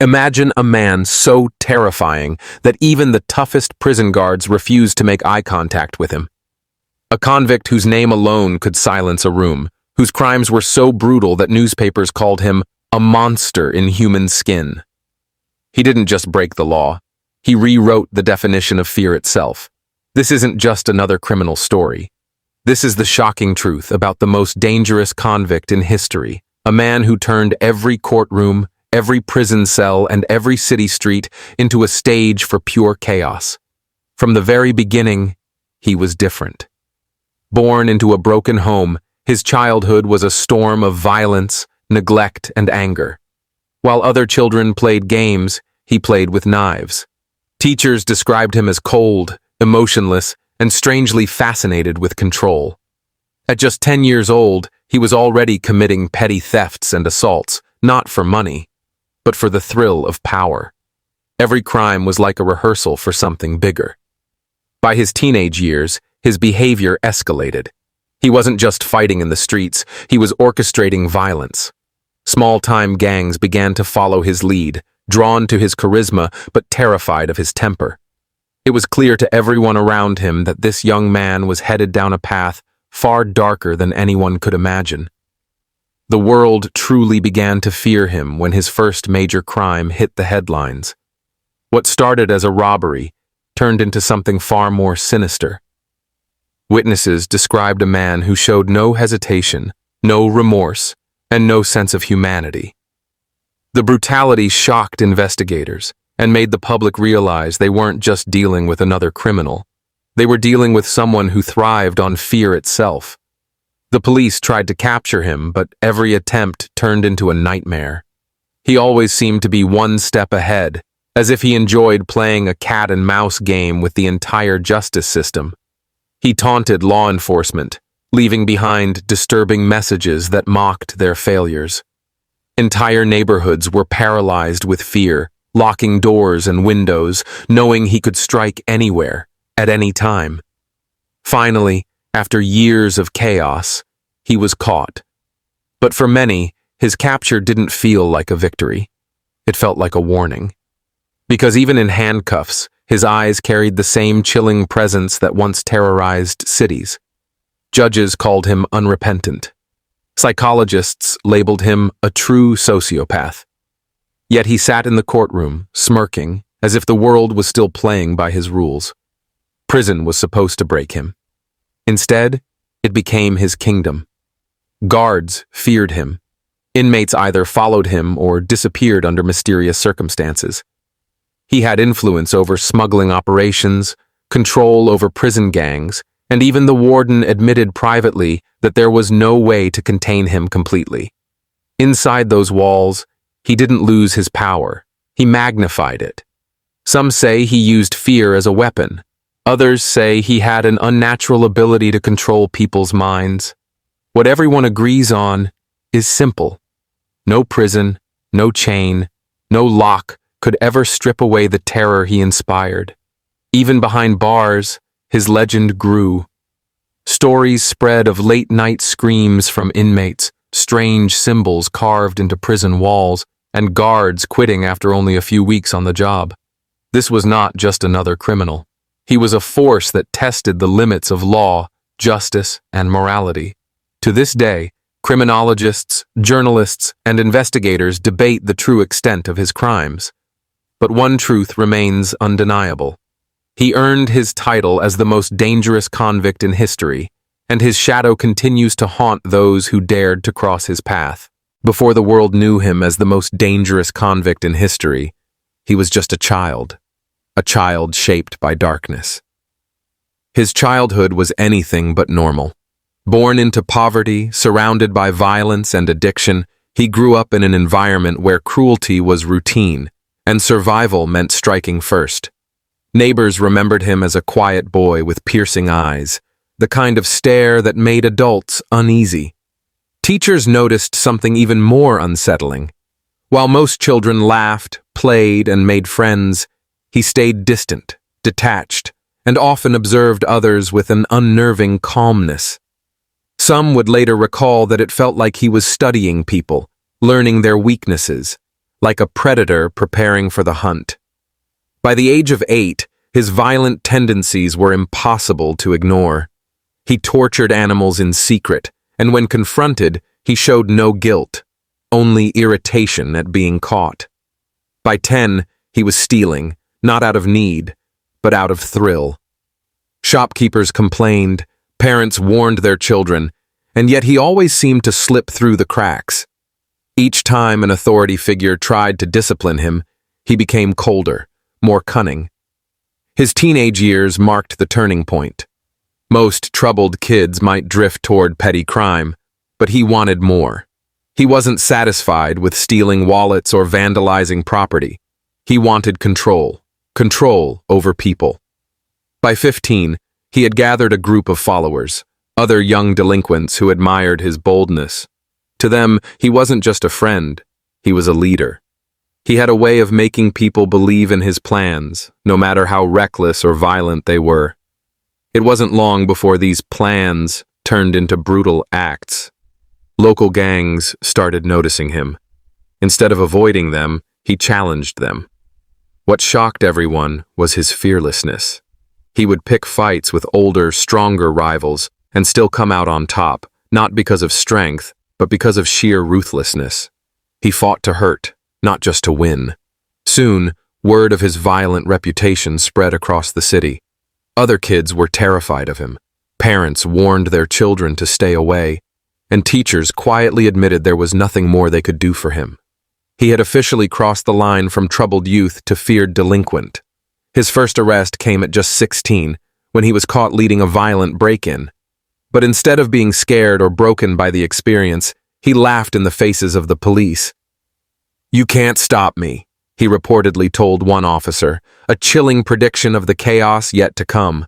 Imagine a man so terrifying that even the toughest prison guards refused to make eye contact with him. A convict whose name alone could silence a room, whose crimes were so brutal that newspapers called him a monster in human skin. He didn't just break the law, he rewrote the definition of fear itself. This isn't just another criminal story. This is the shocking truth about the most dangerous convict in history, a man who turned every courtroom, every prison cell, and every city street into a stage for pure chaos. From the very beginning, he was different. Born into a broken home, his childhood was a storm of violence, neglect, and anger. While other children played games, he played with knives. Teachers described him as cold, emotionless, and strangely fascinated with control. At just 10 years old, he was already committing petty thefts and assaults, not for money, but for the thrill of power. Every crime was like a rehearsal for something bigger. By his teenage years, his behavior escalated. He wasn't just fighting in the streets, he was orchestrating violence. Small-time gangs began to follow his lead, drawn to his charisma but terrified of his temper. It was clear to everyone around him that this young man was headed down a path far darker than anyone could imagine. The world truly began to fear him when his first major crime hit the headlines. What started as a robbery turned into something far more sinister. Witnesses described a man who showed no hesitation, no remorse, and no sense of humanity. The brutality shocked investigators and made the public realize they weren't just dealing with another criminal. They were dealing with someone who thrived on fear itself. The police tried to capture him, but every attempt turned into a nightmare. He always seemed to be one step ahead, as if he enjoyed playing a cat-and-mouse game with the entire justice system. He taunted law enforcement, leaving behind disturbing messages that mocked their failures. Entire neighborhoods were paralyzed with fear, locking doors and windows, knowing he could strike anywhere, at any time. Finally, after years of chaos, he was caught. But for many, his capture didn't feel like a victory. It felt like a warning. Because even in handcuffs, his eyes carried the same chilling presence that once terrorized cities. Judges called him unrepentant. Psychologists labeled him a true sociopath. Yet he sat in the courtroom, smirking, as if the world was still playing by his rules. Prison was supposed to break him. Instead, it became his kingdom. Guards feared him. Inmates either followed him or disappeared under mysterious circumstances. He had influence over smuggling operations, control over prison gangs, and even the warden admitted privately that there was no way to contain him completely. Inside those walls, he didn't lose his power. He magnified it. Some say he used fear as a weapon. Others say he had an unnatural ability to control people's minds. What everyone agrees on is simple. No prison, no chain, no lock could ever strip away the terror he inspired. Even behind bars, his legend grew. Stories spread of late-night screams from inmates, strange symbols carved into prison walls, and guards quitting after only a few weeks on the job. This was not just another criminal. He was a force that tested the limits of law, justice, and morality. To this day, criminologists, journalists, and investigators debate the true extent of his crimes. But one truth remains undeniable. He earned his title as the most dangerous convict in history, and his shadow continues to haunt those who dared to cross his path. Before the world knew him as the most dangerous convict in history, he was just a child shaped by darkness. His childhood was anything but normal. Born into poverty, surrounded by violence and addiction, he grew up in an environment where cruelty was routine, and survival meant striking first. Neighbors remembered him as a quiet boy with piercing eyes, the kind of stare that made adults uneasy. Teachers noticed something even more unsettling. While most children laughed, played, and made friends, he stayed distant, detached, and often observed others with an unnerving calmness. Some would later recall that it felt like he was studying people, learning their weaknesses, like a predator preparing for the hunt. By the age of 8, his violent tendencies were impossible to ignore. He tortured animals in secret, and when confronted, he showed no guilt, only irritation at being caught. By 10, he was stealing, not out of need, but out of thrill. Shopkeepers complained, parents warned their children, and yet he always seemed to slip through the cracks. Each time an authority figure tried to discipline him, he became colder, more cunning. His teenage years marked the turning point. Most troubled kids might drift toward petty crime, but he wanted more. He wasn't satisfied with stealing wallets or vandalizing property. He wanted control over people. By 15, he had gathered a group of followers, other young delinquents who admired his boldness. To them, he wasn't just a friend, he was a leader. He had a way of making people believe in his plans, no matter how reckless or violent they were. It wasn't long before these plans turned into brutal acts. Local gangs started noticing him. Instead of avoiding them, he challenged them. What shocked everyone was his fearlessness. He would pick fights with older, stronger rivals and still come out on top, not because of strength, but because of sheer ruthlessness. He fought to hurt, not just to win. Soon, word of his violent reputation spread across the city. Other kids were terrified of him. Parents warned their children to stay away, and teachers quietly admitted there was nothing more they could do for him. He had officially crossed the line from troubled youth to feared delinquent. His first arrest came at just 16, when he was caught leading a violent break-in. But instead of being scared or broken by the experience, he laughed in the faces of the police. "You can't stop me," he reportedly told one officer, a chilling prediction of the chaos yet to come.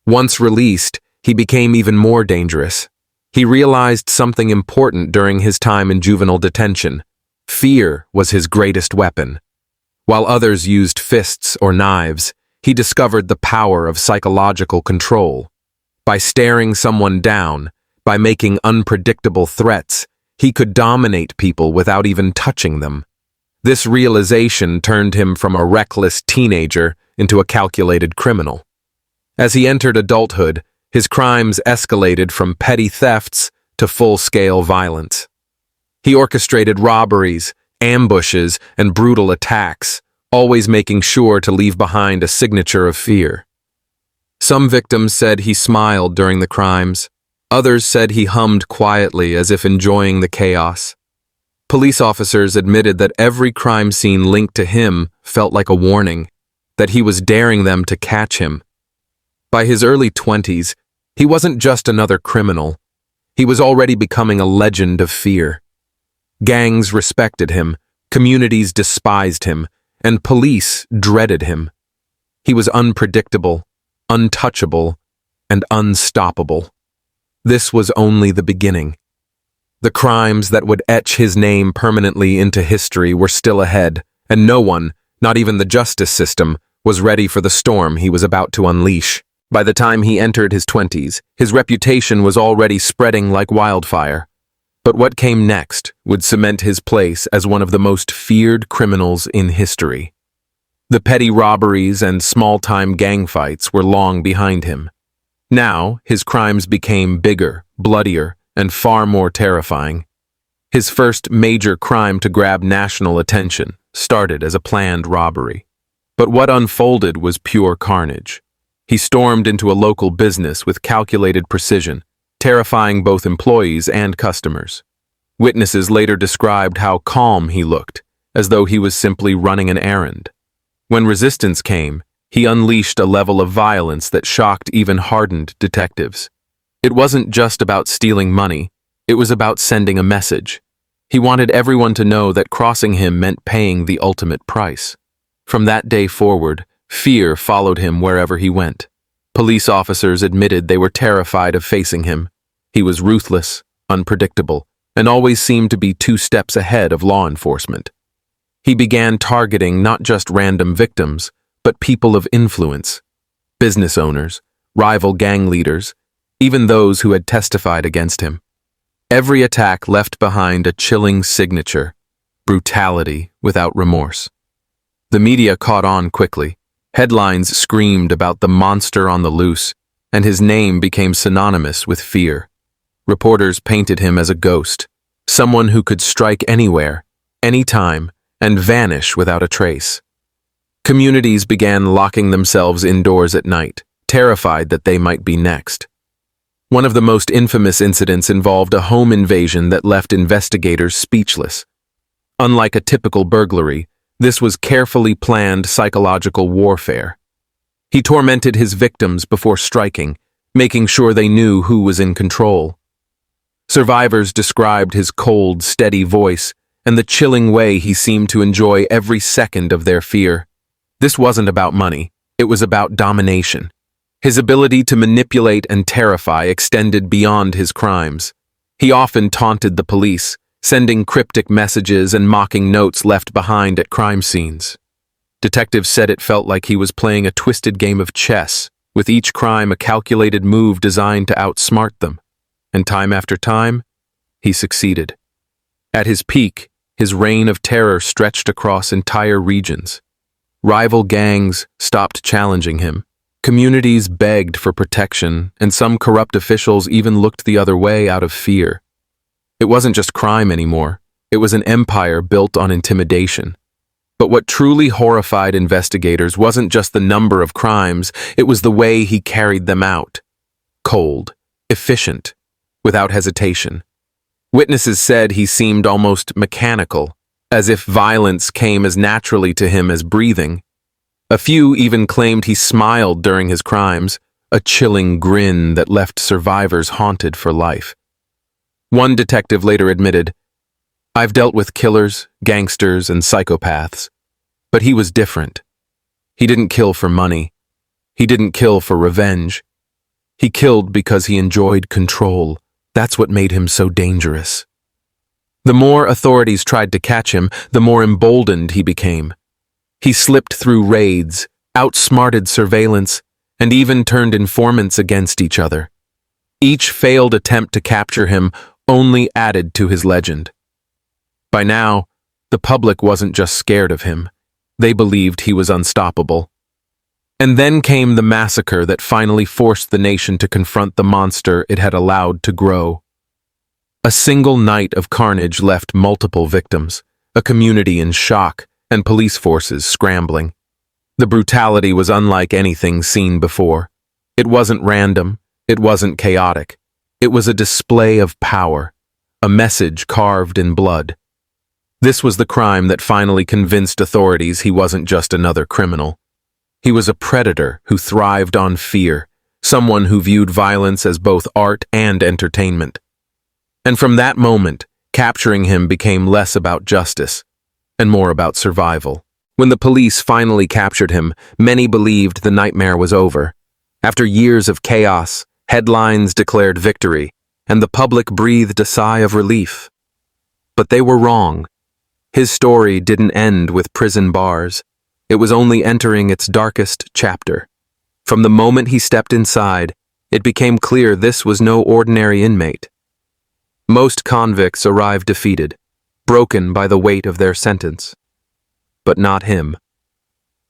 Once released, he became even more dangerous. He realized something important during his time in juvenile detention. Fear was his greatest weapon. While others used fists or knives, he discovered the power of psychological control. By staring someone down, by making unpredictable threats, he could dominate people without even touching them. This realization turned him from a reckless teenager into a calculated criminal. As he entered adulthood, his crimes escalated from petty thefts to full-scale violence. He orchestrated robberies, ambushes, and brutal attacks, always making sure to leave behind a signature of fear. Some victims said he smiled during the crimes. Others said he hummed quietly as if enjoying the chaos. Police officers admitted that every crime scene linked to him felt like a warning, that he was daring them to catch him. By his early 20s, he wasn't just another criminal. He was already becoming a legend of fear. Gangs respected him, communities despised him, and police dreaded him. He was unpredictable, untouchable, and unstoppable. This was only the beginning. The crimes that would etch his name permanently into history were still ahead, and no one, not even the justice system, was ready for the storm he was about to unleash. By the time he entered his 20s, his reputation was already spreading like wildfire. But what came next would cement his place as one of the most feared criminals in history. The petty robberies and small-time gang fights were long behind him. Now, his crimes became bigger, bloodier, and far more terrifying. His first major crime to grab national attention started as a planned robbery. But what unfolded was pure carnage. He stormed into a local business with calculated precision, terrifying both employees and customers. Witnesses later described how calm he looked, as though he was simply running an errand. When resistance came, he unleashed a level of violence that shocked even hardened detectives. It wasn't just about stealing money, it was about sending a message. He wanted everyone to know that crossing him meant paying the ultimate price. From that day forward, fear followed him wherever he went. Police officers admitted they were terrified of facing him. He was ruthless, unpredictable, and always seemed to be 2 steps ahead of law enforcement. He began targeting not just random victims, but people of influence, business owners, rival gang leaders, even those who had testified against him. Every attack left behind a chilling signature: brutality without remorse. The media caught on quickly. Headlines screamed about the monster on the loose, and his name became synonymous with fear. Reporters painted him as a ghost, someone who could strike anywhere, anytime, and vanish without a trace. Communities began locking themselves indoors at night, terrified that they might be next. One of the most infamous incidents involved a home invasion that left investigators speechless. Unlike a typical burglary, this was carefully planned psychological warfare. He tormented his victims before striking, making sure they knew who was in control. Survivors described his cold, steady voice and the chilling way he seemed to enjoy every second of their fear. This wasn't about money, it was about domination. His ability to manipulate and terrify extended beyond his crimes. He often taunted the police, sending cryptic messages and mocking notes left behind at crime scenes. Detectives said it felt like he was playing a twisted game of chess, with each crime a calculated move designed to outsmart them. And time after time, he succeeded. At his peak, his reign of terror stretched across entire regions. Rival gangs stopped challenging him. Communities begged for protection, and some corrupt officials even looked the other way out of fear. It wasn't just crime anymore. It was an empire built on intimidation. But what truly horrified investigators wasn't just the number of crimes, it was the way he carried them out. Cold, efficient, without hesitation. Witnesses said he seemed almost mechanical, as if violence came as naturally to him as breathing. A few even claimed he smiled during his crimes, a chilling grin that left survivors haunted for life. One detective later admitted, "I've dealt with killers, gangsters, and psychopaths, but he was different. He didn't kill for money. He didn't kill for revenge. He killed because he enjoyed control. That's what made him so dangerous." The more authorities tried to catch him, the more emboldened he became. He slipped through raids, outsmarted surveillance, and even turned informants against each other. Each failed attempt to capture him only added to his legend. By now, the public wasn't just scared of him. They believed he was unstoppable. And then came the massacre that finally forced the nation to confront the monster it had allowed to grow. A single night of carnage left multiple victims, a community in shock, and police forces scrambling. The brutality was unlike anything seen before. It wasn't random, it wasn't chaotic. It was a display of power, a message carved in blood. This was the crime that finally convinced authorities he wasn't just another criminal. He was a predator who thrived on fear, someone who viewed violence as both art and entertainment. And from that moment, capturing him became less about justice and more about survival. When the police finally captured him, many believed the nightmare was over. After years of chaos, headlines declared victory, and the public breathed a sigh of relief. But they were wrong. His story didn't end with prison bars. It was only entering its darkest chapter. From the moment he stepped inside, it became clear this was no ordinary inmate. Most convicts arrived defeated, broken by the weight of their sentence. But not him.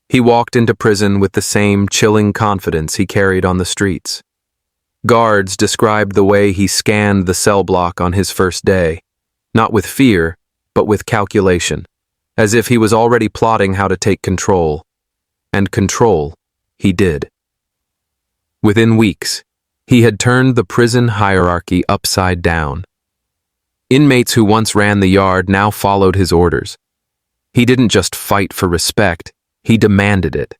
He walked into prison with the same chilling confidence he carried on the streets. Guards described the way he scanned the cell block on his first day, not with fear, but with calculation, as if he was already plotting how to take control. And control he did. Within weeks, he had turned the prison hierarchy upside down. Inmates who once ran the yard now followed his orders. He didn't just fight for respect, he demanded it.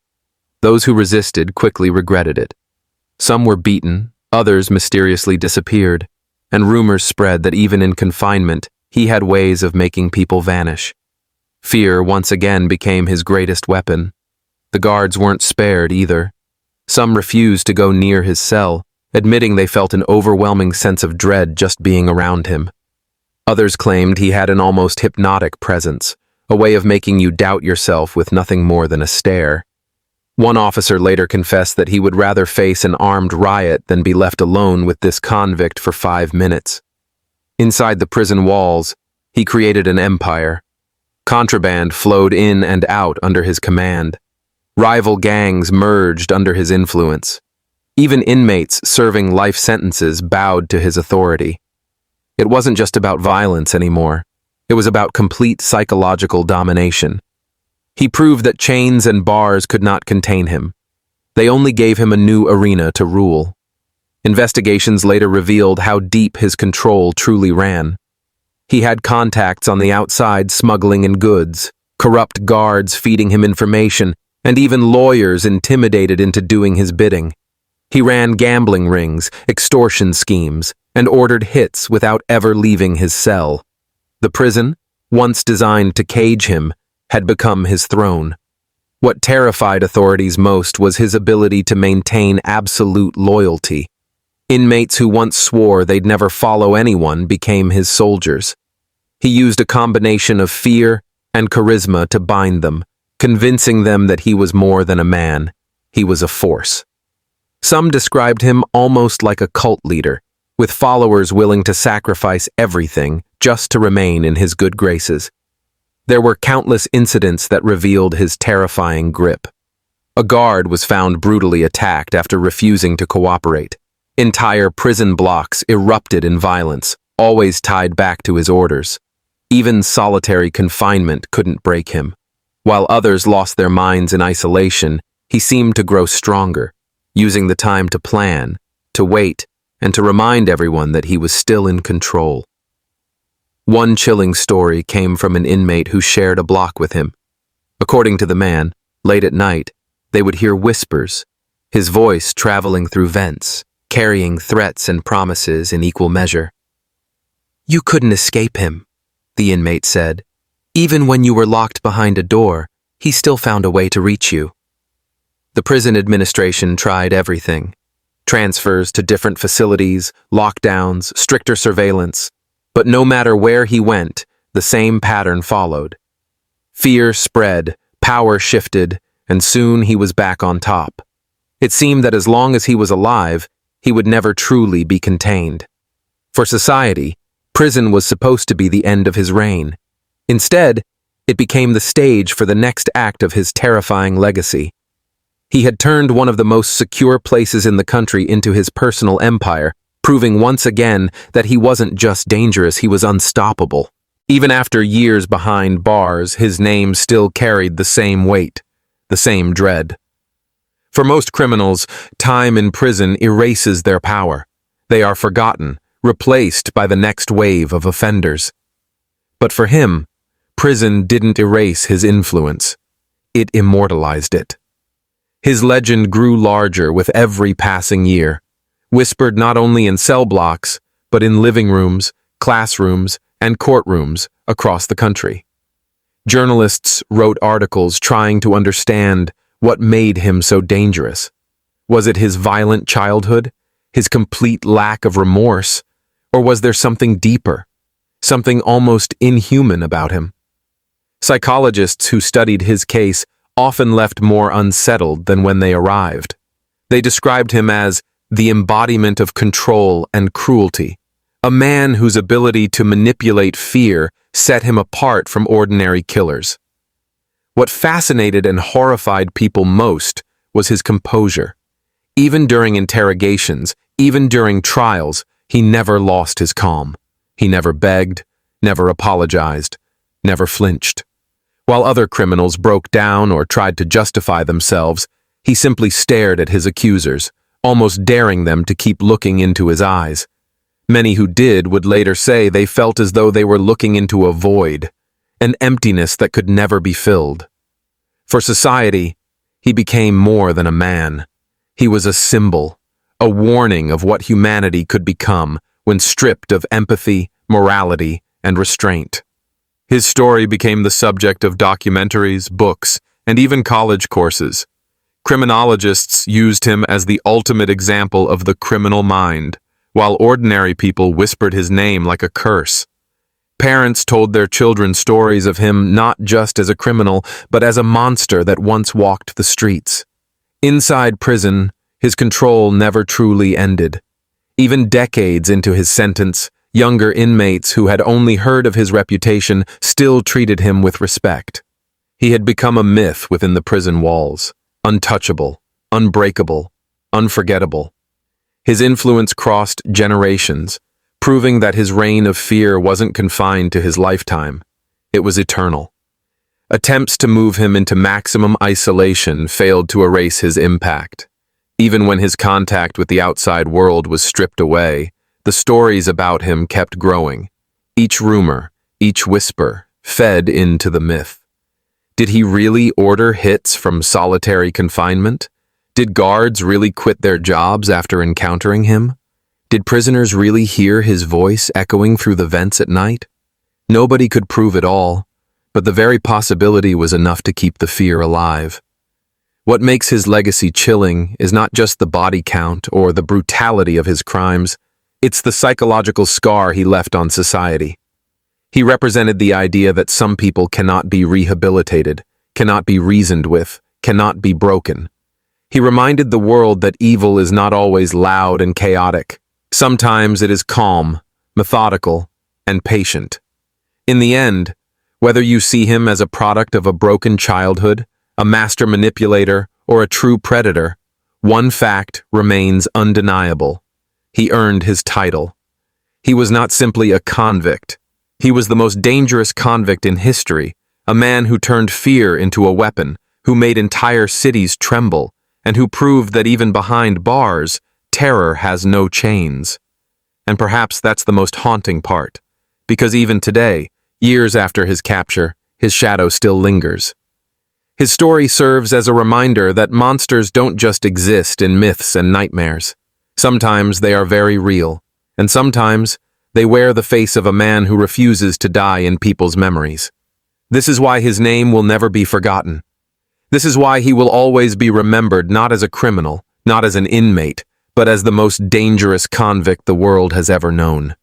Those who resisted quickly regretted it. Some were beaten, others mysteriously disappeared, and rumors spread that even in confinement, he had ways of making people vanish. Fear once again became his greatest weapon. The guards weren't spared either. Some refused to go near his cell, admitting they felt an overwhelming sense of dread just being around him. Others claimed he had an almost hypnotic presence, a way of making you doubt yourself with nothing more than a stare. One officer later confessed that he would rather face an armed riot than be left alone with this convict for 5 minutes. Inside the prison walls, he created an empire. Contraband flowed in and out under his command. Rival gangs merged under his influence. Even inmates serving life sentences bowed to his authority. It wasn't just about violence anymore. It was about complete psychological domination. He proved that chains and bars could not contain him. They only gave him a new arena to rule. Investigations later revealed how deep his control truly ran. He had contacts on the outside smuggling in goods, corrupt guards feeding him information, and even lawyers intimidated into doing his bidding. He ran gambling rings, extortion schemes, and ordered hits without ever leaving his cell. The prison, once designed to cage him, had become his throne. What terrified authorities most was his ability to maintain absolute loyalty. Inmates who once swore they'd never follow anyone became his soldiers. He used a combination of fear and charisma to bind them, convincing them that he was more than a man. He was a force. Some described him almost like a cult leader, with followers willing to sacrifice everything just to remain in his good graces. There were countless incidents that revealed his terrifying grip. A guard was found brutally attacked after refusing to cooperate. Entire prison blocks erupted in violence, always tied back to his orders. Even solitary confinement couldn't break him. While others lost their minds in isolation, he seemed to grow stronger, using the time to plan, to wait, and to remind everyone that he was still in control. One chilling story came from an inmate who shared a block with him. According to the man, late at night, they would hear whispers, his voice traveling through vents, carrying threats and promises in equal measure. "You couldn't escape him," the inmate said. "Even when you were locked behind a door, he still found a way to reach you." The prison administration tried everything. Transfers to different facilities, lockdowns, stricter surveillance. But no matter where he went, the same pattern followed. Fear spread, power shifted, and soon he was back on top. It seemed that as long as he was alive, he would never truly be contained. For society, prison was supposed to be the end of his reign. Instead, it became the stage for the next act of his terrifying legacy. He had turned one of the most secure places in the country into his personal empire, proving once again that he wasn't just dangerous, he was unstoppable. Even after years behind bars, his name still carried the same weight, the same dread. For most criminals, time in prison erases their power. They are forgotten, replaced by the next wave of offenders. But for him, prison didn't erase his influence. It immortalized it. His legend grew larger with every passing year, whispered not only in cell blocks, but in living rooms, classrooms, and courtrooms across the country. Journalists wrote articles trying to understand what made him so dangerous. Was it his violent childhood, his complete lack of remorse, or was there something deeper, something almost inhuman about him? Psychologists who studied his case often left more unsettled than when they arrived. They described him as the embodiment of control and cruelty, a man whose ability to manipulate fear set him apart from ordinary killers. What fascinated and horrified people most was his composure. Even during interrogations, even during trials, he never lost his calm. He never begged, never apologized, never flinched. While other criminals broke down or tried to justify themselves, he simply stared at his accusers, almost daring them to keep looking into his eyes. Many who did would later say they felt as though they were looking into a void, an emptiness that could never be filled. For society, he became more than a man. He was a symbol, a warning of what humanity could become when stripped of empathy, morality, and restraint. His story became the subject of documentaries, books, and even college courses. Criminologists used him as the ultimate example of the criminal mind, while ordinary people whispered his name like a curse. Parents told their children stories of him not just as a criminal, but as a monster that once walked the streets. Inside prison, his control never truly ended. Even decades into his sentence, Younger inmates who had only heard of his reputation still treated him with respect. He had become a myth within the prison walls, untouchable, unbreakable, unforgettable. His influence crossed generations, proving that his reign of fear wasn't confined to his lifetime. It was eternal. Attempts to move him into maximum isolation failed to erase his impact. Even when his contact with the outside world was stripped away, the stories about him kept growing. Each rumor, each whisper, fed into the myth. Did he really order hits from solitary confinement? Did guards really quit their jobs after encountering him? Did prisoners really hear his voice echoing through the vents at night? Nobody could prove it all, but the very possibility was enough to keep the fear alive. What makes his legacy chilling is not just the body count or the brutality of his crimes, it's the psychological scar he left on society. He represented the idea that some people cannot be rehabilitated, cannot be reasoned with, cannot be broken. He reminded the world that evil is not always loud and chaotic. Sometimes it is calm, methodical, and patient. In the end, whether you see him as a product of a broken childhood, a master manipulator, or a true predator, one fact remains undeniable. He earned his title. He was not simply a convict. He was the most dangerous convict in history, a man who turned fear into a weapon, who made entire cities tremble, and who proved that even behind bars, terror has no chains. And perhaps that's the most haunting part, because even today, years after his capture, his shadow still lingers. His story serves as a reminder that monsters don't just exist in myths and nightmares. Sometimes they are very real, and sometimes they wear the face of a man who refuses to die in people's memories. This is why his name will never be forgotten. This is why he will always be remembered not as a criminal, not as an inmate, but as the most dangerous convict the world has ever known.